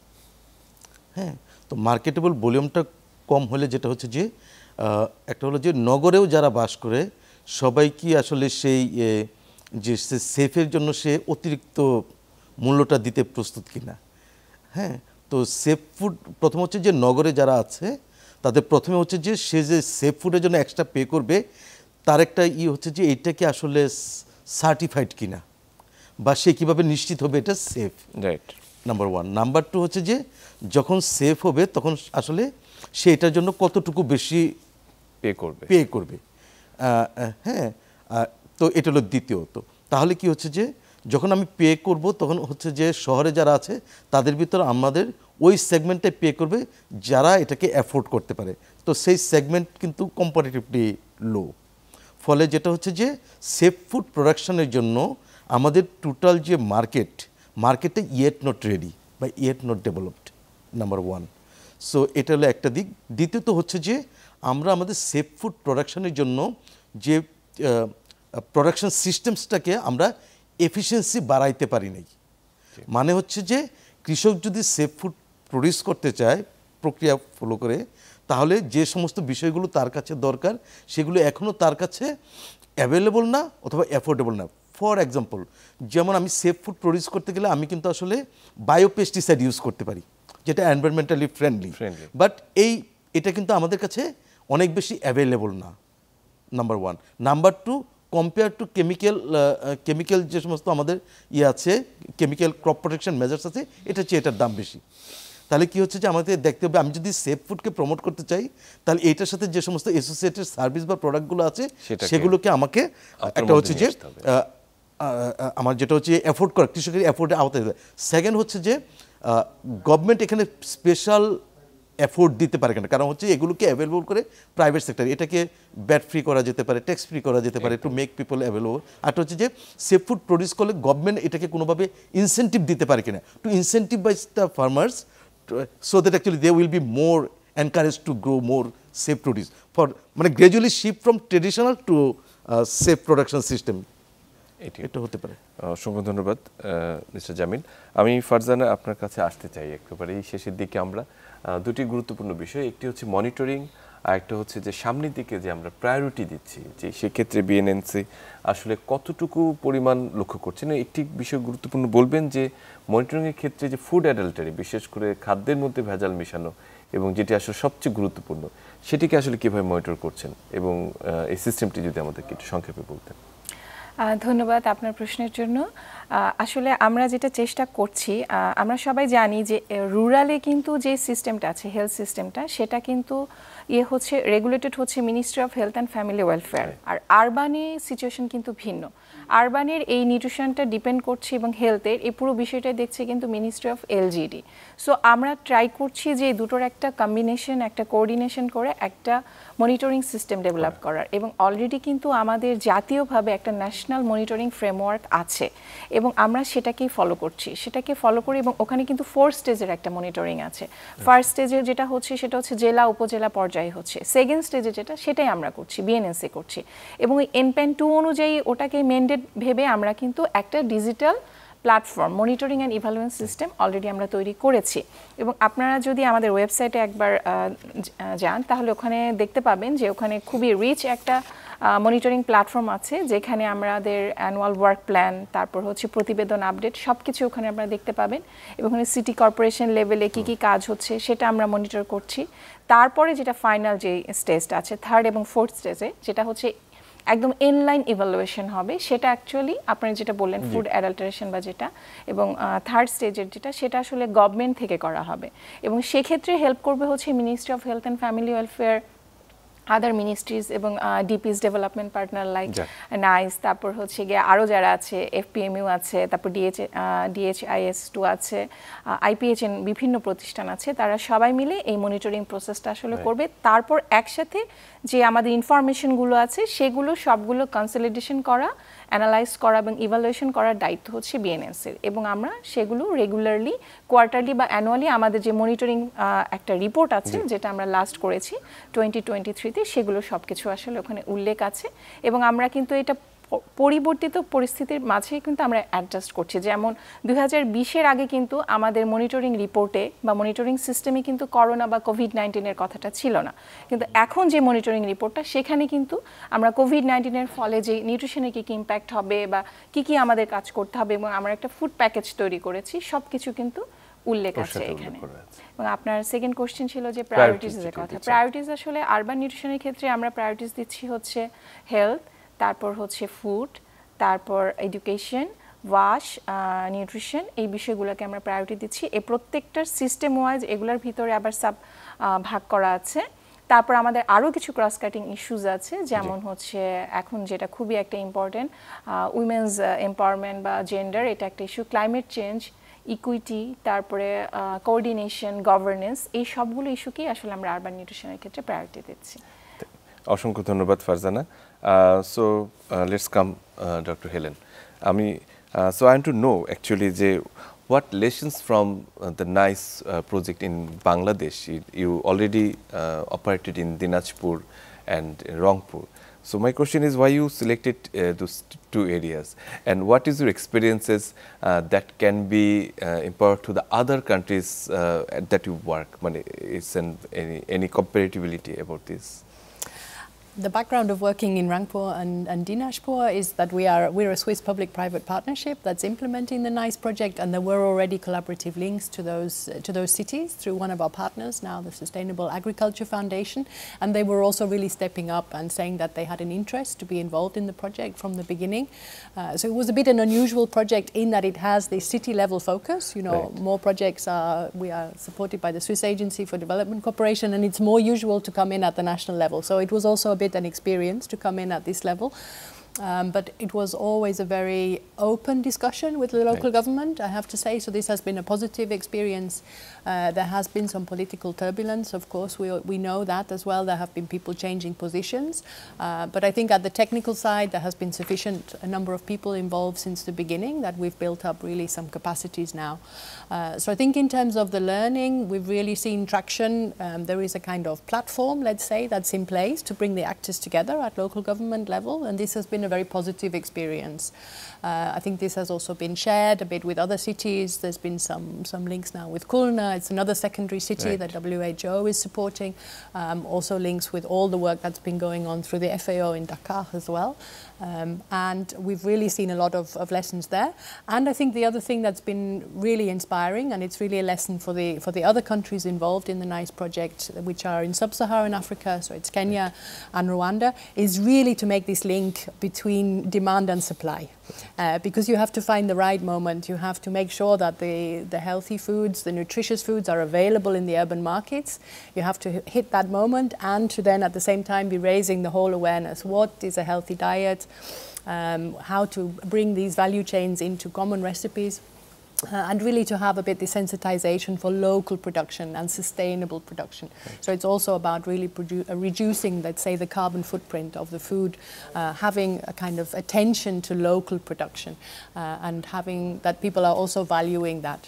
হ্যাঁ, তো মার্কেটেবল ভলিউমটা কম হলে যেটা হচ্ছে যে একটা হলো যে নগরেও যারা বাস করে সবাই কি আসলে সেই যে সেফের জন্য সে অতিরিক্ত মূল্যটা দিতে প্রস্তুত কিনা। হ্যাঁ, তো সেফ ফুড প্রথম হচ্ছে যে নগরে যারা আছে তাদের প্রথমে হচ্ছে যে সে যে সেফ ফুডের জন্য এক্সট্রা পে করবে, তার একটা হচ্ছে যে এইটা কি আসলে সার্টিফাইড কিনা, বা সে কীভাবে নিশ্চিত হবে এটা safe.
Right,
number one. Number two হচ্ছে যে যখন সেফ হবে তখন আসলে সে এটার জন্য কতটুকু বেশি পে করবে। হ্যাঁ, তো এটা হলো দ্বিতীয়ত। তাহলে কি হচ্ছে যে যখন আমি পে করব তখন হচ্ছে যে শহরে যারা আছে তাদের ভিতরে আমাদের ওই সেগমেন্টে পে করবে যারা এটাকে অ্যাফোর্ড করতে পারে। তো সেই সেগমেন্ট কিন্তু কম্পারেটিভলি লো। ফলে যেটা হচ্ছে যে সেফ ফুড প্রোডাকশনের জন্য আমাদের টোটাল যে মার্কেটে ইয়েট নট রেডি বা yet not developed, number one. So এটা হলো একটা দিক। দ্বিতীয়ত হচ্ছে যে আমরা আমাদের সেফ ফুড প্রোডাকশনের জন্য যে প্রোডাকশন সিস্টেমসটাকে আমরা এফিসিয়েন্সি বাড়াইতে পারি নাই। মানে হচ্ছে যে কৃষক যদি সেফ ফুড প্রডিউস করতে চায় প্রক্রিয়া ফলো করে, তাহলে যে সমস্ত বিষয়গুলো তার কাছে দরকার সেগুলো এখনও তার কাছে অ্যাভেলেবল না অথবা অ্যাফোর্ডেবল না। ফর এক্সাম্পল, যেমন আমি সেফ ফুড প্রডিউস করতে গেলে আমি কিন্তু আসলে বায়োপেস্টিসাইড ইউজ করতে পারি, যেটা এনভায়রনমেন্টালি ফ্রেন্ডলি, বাট এটা কিন্তু আমাদের কাছে অনেক বেশি অ্যাভেলেবল না, number one. Number two, compare to chemical যে সমস্ত আমাদের আছে, কেমিক্যাল ক্রপ প্রোটেকশন মেজার্স আছে, এটা চেয়ে এটার দাম বেশি। তাহলে কি হচ্ছে যে আমাদের দেখতে হবে, আমি যদি সেফ ফুডকে প্রমোট করতে চাই তাহলে এইটার সাথে যে সমস্ত অ্যাসোসিয়েটেড সার্ভিস বা প্রোডাক্টগুলো আছে সেগুলোকে আমাকে একটা হচ্ছে যে আমার যেটা হচ্ছে অ্যাফোর্ড করা, কৃষকের অ্যাফোর্ডে আওতায় দেয়। সেকেন্ড হচ্ছে যে গভর্নমেন্ট এখানে স্পেশাল অ্যাফোর্ড দিতে পারে কেন, কারণ হচ্ছে এগুলোকে অ্যাভেলেবল করে প্রাইভেট সেক্টর, এটাকে ব্যাট ফ্রি করা যেতে পারে, ট্যাক্স ফ্রি করা যেতে পারে টু মেক পিপল অ্যাভেলেবল। আর হচ্ছে যে সেফ ফুড প্রডিউস করলে গভর্নমেন্ট এটাকে কোনোভাবে ইনসেন্টিভ দিতে পারে কিনা, to incentivise the farmers so that actually they will be more encouraged to grow more safe produce, for মানে gradually shift from traditional to safe production system, এটা হতে পারে।
অসংখ্য ধন্যবাদ মিস্টার জামিল। আমি ফারজানা আপনার কাছে আসতে চাই একেবারে এই শেষের দিকে। আমরা দুটি গুরুত্বপূর্ণ বিষয়, একটি হচ্ছে মনিটরিং আর একটা হচ্ছে যে সামনের দিকে যে আমরা প্রায়োরিটি দিচ্ছি, যে সেক্ষেত্রে বিএনএনসি আসলে কতটুকু পরিমাণ লক্ষ্য করছেন। একটি বিষয় গুরুত্বপূর্ণ বলবেন যে মনিটরিংয়ের ক্ষেত্রে যে ফুড অ্যাডাল্টারি, বিশেষ করে খাদ্যের মধ্যে ভেজাল মেশানো, এবং যেটি আসলে সবচেয়ে গুরুত্বপূর্ণ, সেটিকে আসলে কীভাবে মনিটর করছেন এবং এই সিস্টেমটি যদি আমাদেরকে একটু সংক্ষেপে বলতেন।
ধন্যবাদ আপনার প্রশ্নের জন্য। আসলে আমরা যেটা চেষ্টা করছি, আমরা সবাই জানি যে রুরালে কিন্তু যে সিস্টেমটা আছে, হেলথ সিস্টেমটা, সেটা কিন্তু হচ্ছে রেগুলেটেড হচ্ছে ministry of health and family welfare. আর আরবানে সিচুয়েশন কিন্তু ভিন্ন। আরবানের এই নিউট্রিশনটা ডিপেন্ড করছে এবং হেলথের এই পুরো বিষয়টাই দেখছে কিন্তু মিনিস্ট্রি অফ এলজিডি। সো আমরা ট্রাই করছি যে দুটোর একটা কম্বিনেশন, একটা কোঅর্ডিনেশন করে একটা মনিটরিং সিস্টেম ডেভেলপ করার, এবং অলরেডি কিন্তু আমাদের জাতীয়ভাবে একটা ন্যাশনাল মনিটরিং ফ্রেমওয়ার্ক আছে এবং আমরা সেটাকেই ফলো করছি, এবং ওখানে কিন্তু 4 স্টেজের একটা মনিটরিং আছে। ফার্স্ট স্টেজের যেটা হচ্ছে সেটা হচ্ছে জেলা উপজেলা পর্যায়ে হচ্ছে, সেকেন্ড স্টেজে সেটাই আমরা করছি, বিএনএসএ করছি, এবং ওই এনপেন 2 অনুযায়ী ওটাকে মেন্ডেট ভেবে আমরা কিন্তু একটা digital platform monitoring and evaluation system already আমরা তৈরি করেছি। এবং আপনারা যদি আমাদের ওয়েবসাইটে একবার যান তাহলে ওখানে দেখতে পাবেন যে ওখানে খুবই রিচ একটা মনিটরিং প্ল্যাটফর্ম আছে, যেখানে আমাদের অ্যানুয়াল ওয়ার্ক প্ল্যান, তারপর হচ্ছে প্রতিবেদন আপডেট, সব কিছু ওখানে আপনারা দেখতে পাবেন। এবং ওখানে সিটি কর্পোরেশন লেভেলে কী কী কাজ হচ্ছে সেটা আমরা মনিটর করছি। তারপরে যেটা ফাইনাল যে স্টেজটা আছে, থার্ড এবং ফোর্থ স্টেজে, যেটা হচ্ছে একদম ইনলাইন ইভালুয়েশন হবে, সেটা অ্যাকচুয়ালি আপনারা যেটা বললেন ফুড অ্যাডাল্টারেশন বা যেটা, এবং থার্ড স্টেজের যেটা, সেটা আসলে গভর্নমেন্ট থেকে করা হবে। এবং সেক্ষেত্রে হেল্প করবে হচ্ছে ministry of health and family welfare, other ministries এবং ডিপিস ডেভেলপমেন্ট পার্টনার লাইক নাইস, তারপর হচ্ছে গিয়ে আরও যারা আছে, এফপিএমইউ আছে, তারপর DHIS2 আছে, IPHN বিভিন্ন প্রতিষ্ঠান আছে, তারা সবাই মিলে এই মনিটরিং প্রসেসটা আসলে করবে। তারপর একসাথে যে আমাদের ইনফরমেশনগুলো আছে সেগুলো সবগুলো কনসলিডেশন করা, অ্যানালাইজ করা এবং ইভালুয়েশন করার দায়িত্ব হচ্ছে বিএনএসের। এবং আমরা সেগুলো রেগুলারলি, কোয়ার্টারলি বা অ্যানুয়ালি আমাদের যে মনিটরিং একটা রিপোর্ট আছে, যেটা আমরা লাস্ট করেছি 2023-তে, সেগুলো সব কিছু আসলে ওখানে উল্লেখ আছে। এবং আমরা কিন্তু এটা পরিবর্তিত পরিস্থিতির মাঝেই কিন্তু আমরা অ্যাডজাস্ট করছি। যেমন 2020-এর আগে কিন্তু আমাদের মনিটরিং রিপোর্টে বা মনিটরিং সিস্টেমে কিন্তু করোনা বা কোভিড-19-এর কথাটা ছিল না, কিন্তু এখন যে মনিটরিং রিপোর্টটা, সেখানে কিন্তু আমরা কোভিড-19-এর ফলে যে নিউট্রিশনে কী কী ইম্প্যাক্ট হবে বা কী কী আমাদের কাজ করতে হবে, এবং আমরা একটা ফুড প্যাকেজ তৈরি করেছি, সব কিছু কিন্তু উল্লেখ আছে এখানে। এবং আপনার সেকেন্ড কোশ্চেন ছিল যে প্রায়োরিটিসের কথা। প্রায়োরিটিস আসলে আরবান নিউট্রিশনের ক্ষেত্রে আমরা প্রায়োরিটিস দিচ্ছি হচ্ছে হেলথ, তারপর হচ্ছে ফুড, তারপর এডুকেশন, ওয়াশ, নিউট্রিশন, এই বিষয়গুলোকে আমরা প্রায়োরিটি দিচ্ছি। এই প্রত্যেকটার সিস্টেম ওয়াইজ এগুলোর ভিতরে আবার সাব ভাগ করা আছে। তারপর আমাদের আরও কিছু ক্রস কাটিং ইস্যুস আছে, যেমন হচ্ছে এখন যেটা খুবই একটা ইম্পর্টেন্ট, উইমেন্স এম্পাওয়ারমেন্ট বা জেন্ডার, এটা একটা ইস্যু, ক্লাইমেট চেঞ্জ, ইকুইটি, তারপরে কোঅর্ডিনেশন, গভর্নেন্স, এই সবগুলো ইস্যুকেই আসলে আমরা আরবান নিউট্রিশনের ক্ষেত্রে প্রায়োরিটি দিচ্ছি।
অসংখ্য ধন্যবাদ Farzana. So let's come doctor Helen. So I want to know actually what lessons from the NICE project in Bangladesh. You already operated in Dinajpur and Rangpur. So my question is why you selected those two areas, and what is your experiences that can be empowered to the other countries that you work? Is any comparability about this?
The background of working in Rangpur and Dinajpur is that we're a Swiss public-private partnership that's implementing the NICE project, and there were already collaborative links to those cities through one of our partners, now the Sustainable Agriculture Foundation, and they were also really stepping up and saying that they had an interest to be involved in the project from the beginning. So it was a bit an unusual project in that it has the city-level focus.
Right.
More projects we are supported by the Swiss Agency for Development Cooperation, and it's more usual to come in at the national level. So it was also a bit an experience to come in at this level. But it was always a very open discussion with the local government, I have to say. So this has been a positive experience. There has been some political turbulence, of course. We know that as well. There have been people changing positions. But I think at the technical side, there has been a number of people involved since the beginning that we've built up really some capacities now. So I think in terms of the learning, we've really seen traction. There is a kind of platform, let's say, that's in place to bring the actors together at local government level. And this has been a very positive experience. I think this has also been shared a bit with other cities. There's been some links now with Khulna. It's another secondary city that WHO is supporting. Also links with all the work that's been going on through the FAO in Dakar as well. And we've really seen a lot of lessons there. And I think the other thing that's been really inspiring, and it's really a lesson for the other countries involved in the NICE project, which are in sub-Saharan Africa, so it's Kenya and Rwanda, is really to make this link between demand and supply. Because you have to find the right moment. You have to make sure that the healthy foods, the nutritious foods are available in the urban markets. You have to hit that moment and to then at the same time be raising the whole awareness. What is a healthy diet? How to bring these value chains into common recipes. And really to have a bit the sensitization for local production and sustainable production. Right. So it's also about really reducing, let's say, the carbon footprint of the food, having a kind of attention to local production, and having that people are also valuing that.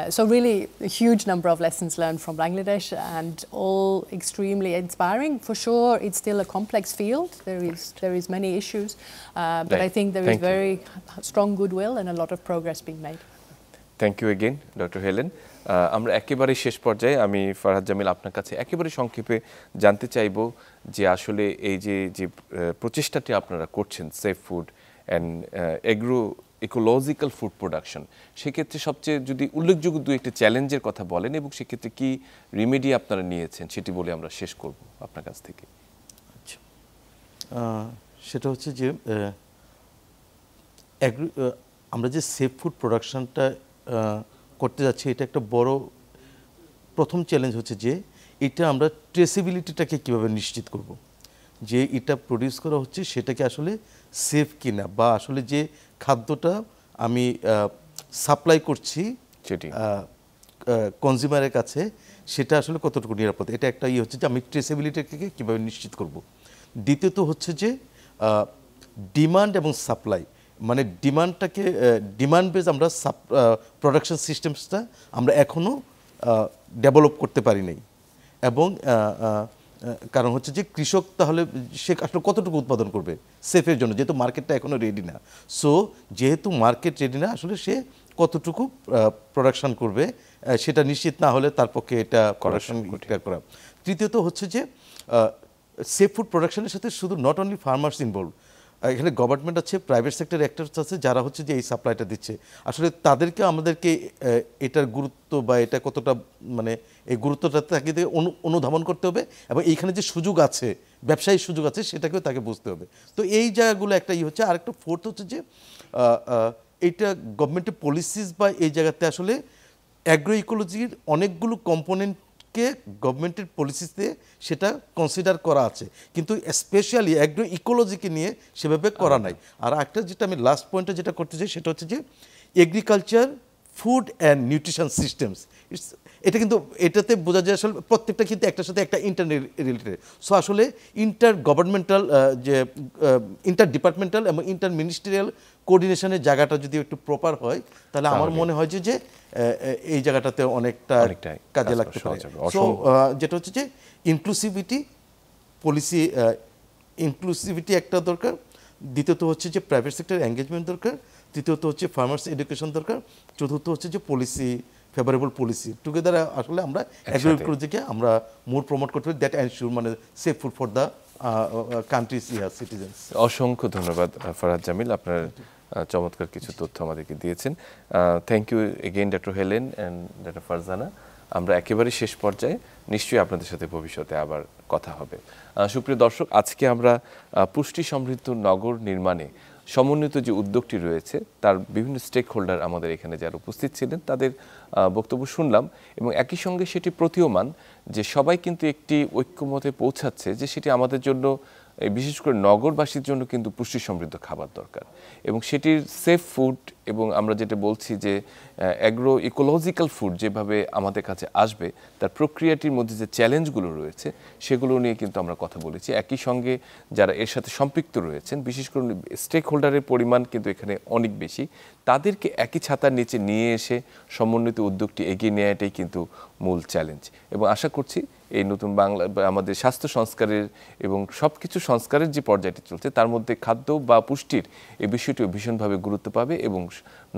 So really a huge number of lessons learned from Bangladesh, and all extremely inspiring. For sure, it's still a complex field. There is many issues, but I think there is very strong goodwill and a lot of progress being made.
Thank you again doctor Helen. আমরা একেবারে শেষ পর্যায়ে আমি ফারহাদ জামিল আপনার কাছে একেবারে সংক্ষেপে জানতে চাইব যে আসলে এই যে প্রচেষ্টাটি আপনারা করছেন safe food and ecological food production, সেক্ষেত্রে সবচেয়ে যদি উল্লেখযোগ্য দু একটা চ্যালেঞ্জের কথা বলেন এবং সেক্ষেত্রে কি রিমেডি আপনারা নিয়েছেন সেটি বলে আমরা শেষ করব আপনার কাছ থেকে।
আচ্ছা, সেটা হচ্ছে যে আমরা যে সেফ ফুড প্রোডাকশনটা করতে যাচ্ছি, এটা একটা বড় প্রথম চ্যালেঞ্জ হচ্ছে যে এটা আমরা ট্রেসিবিলিটিটাকে কীভাবে নিশ্চিত করব, যে এটা প্রডিউস করা হচ্ছে সেটাকে আসলে সেফ কিনা, বা আসলে যে খাদ্যটা আমি সাপ্লাই করছি কনজিউমারের কাছে সেটা আসলে কতটুকু নিরাপদ, এটা একটা হচ্ছে যে আমি ট্রেসিবিলিটিকে কীভাবে নিশ্চিত করব। দ্বিতীয়ত হচ্ছে যে ডিমান্ড এবং সাপ্লাই, মানে ডিমান্ডটাকে ডিমান্ড বেস আমরা প্রোডাকশন সিস্টেমসটা আমরা এখনও ডেভেলপ করতে পারি নাই। এবং কারণ হচ্ছে যে কৃষক তাহলে সে আসলে কতটুকু উৎপাদন করবে সেফের জন্য, যেহেতু মার্কেটটা এখনও রেডি না। সো যেহেতু মার্কেট রেডি না, আসলে সে কতটুকু প্রোডাকশন করবে সেটা নিশ্চিত না হলে তার পক্ষে এটা প্রোডাকশন করা। তৃতীয়ত হচ্ছে যে সেফ ফুড প্রোডাকশনের সাথে শুধু নট অনলি ফার্মার্স ইনভলভ, এখানে গভর্নমেন্ট আছে, প্রাইভেট সেক্টর অ্যাক্টরস আছে, যারা হচ্ছে যে এই সাপ্লাইটা দিচ্ছে। আসলে তাদেরকে আমাদেরকে এটার গুরুত্ব বা এটা কতটা মানে এই গুরুত্বটা তাকে অনুধাবন করতে হবে, এবং এইখানে যে সুযোগ আছে, ব্যবসায়িক সুযোগ আছে, সেটাকেও তাকে বুঝতে হবে। তো এই জায়গাগুলো একটা হচ্ছে। আরেকটা ফোর্থ হচ্ছে যে এইটা গভর্নমেন্টের পলিসিস বা এই জায়গাতে আসলে অ্যাগ্রো ইকোলজির অনেকগুলো কম্পোনেন্টকে গভর্নমেন্টের পলিসিতে সেটা কনসিডার করা আছে, কিন্তু স্পেশালি অ্যাগ্রো ইকোলজিকে নিয়ে সেভাবে করা নাই। আর একটা যেটা আমি লাস্ট পয়েন্টে যেটা করতে চাই সেটা হচ্ছে যে agriculture food and nutrition systems. এটা কিন্তু এটাতে বোঝা যায় আসলে প্রত্যেকটা কিন্তু একটার সাথে একটা ইন্টার রিলেটেড। সো আসলে ইন্টার গভর্নমেন্টাল যে ইন্টার ডিপার্টমেন্টাল এবং ইন্টার মিনিস্ট্রিয়াল কোঅর্ডিনেশনের জায়গাটা যদি একটু প্রপার হয় তাহলে আমার মনে হয় যে এই জায়গাটাতে অনেকটা কাজে লাগতে পারে। সো যেটা হচ্ছে যে ইনক্লুসিভিটি পলিসি, ইনক্লুসিভিটি একটা দরকার, দ্বিতীয়ত হচ্ছে যে প্রাইভেট সেক্টর এঙ্গেজমেন্ট দরকার, তৃতীয়ত হচ্ছে ফার্মার্স এডুকেশন দরকার, চতুর্থ হচ্ছে যে পলিসি, ফেভারেবল পলিসি টুগেদার আসলে আমরা এগ্রিকালচার দিকে আমরা মোর প্রমোট করতে পারি, দ্যাট এনশিওর মানে safe food for the countries citizens.
অসংখ্য ধন্যবাদ ফরহাদ জামিল, আপনার চমৎকার কিছু তথ্য আমাদেরকে দিয়েছেন। Thank you again doctor Helen and doctor Farzana. আমরা একেবারে শেষ পর্যায়ে, নিশ্চয়ই আপনাদের সাথে ভবিষ্যতে আবার কথা হবে। সুপ্রিয় দর্শক, আজকে আমরা পুষ্টি সমৃদ্ধ নগর নির্মাণে সমন্বিত যে উদ্যোগটি রয়েছে তার বিভিন্ন স্টেক হোল্ডার আমাদের এখানে যারা উপস্থিত ছিলেন তাদের বক্তব্য শুনলাম, এবং একই সঙ্গে সেটি প্রতীয়মান যে সবাই কিন্তু একটি ঐক্যমতে পৌঁছাচ্ছে যে সেটি আমাদের জন্য, বিশেষ করে নগরবাসীর জন্য কিন্তু পুষ্টি সমৃদ্ধ খাবার দরকার, এবং সেটির সেফ ফুড এবং আমরা যেটা বলছি যে অ্যাগ্রো ইকোলজিক্যাল ফুড যেভাবে আমাদের কাছে আসবে তার প্রক্রিয়াটির মধ্যে যে চ্যালেঞ্জগুলো রয়েছে সেগুলো নিয়ে কিন্তু আমরা কথা বলেছি। একই সঙ্গে যারা এর সাথে সম্পৃক্ত রয়েছেন, বিশেষ করে স্টেক হোল্ডারের পরিমাণ কিন্তু এখানে অনেক বেশি, তাদেরকে একই ছাতার নিচে নিয়ে এসে সমন্বিত উদ্যোগটি এগিয়ে নেওয়াটাই কিন্তু মূল চ্যালেঞ্জ। এবং আশা করছি এই নতুন বাংলা আমাদের স্বাস্থ্য সংস্কারের এবং সব কিছু সংস্কারের যে পর্যায়টি চলছে তার মধ্যে খাদ্য বা পুষ্টির এই বিষয়টিও ভীষণভাবে গুরুত্ব পাবে এবং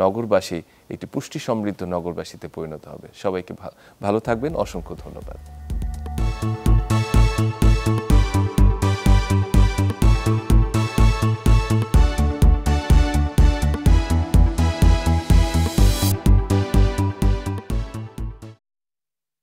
নগরবাসী একটি পুষ্টি সমৃদ্ধ নগরবাসীতে পরিণত হবে। সবাইকে ভালো থাকবেন, অসংখ্য ধন্যবাদ।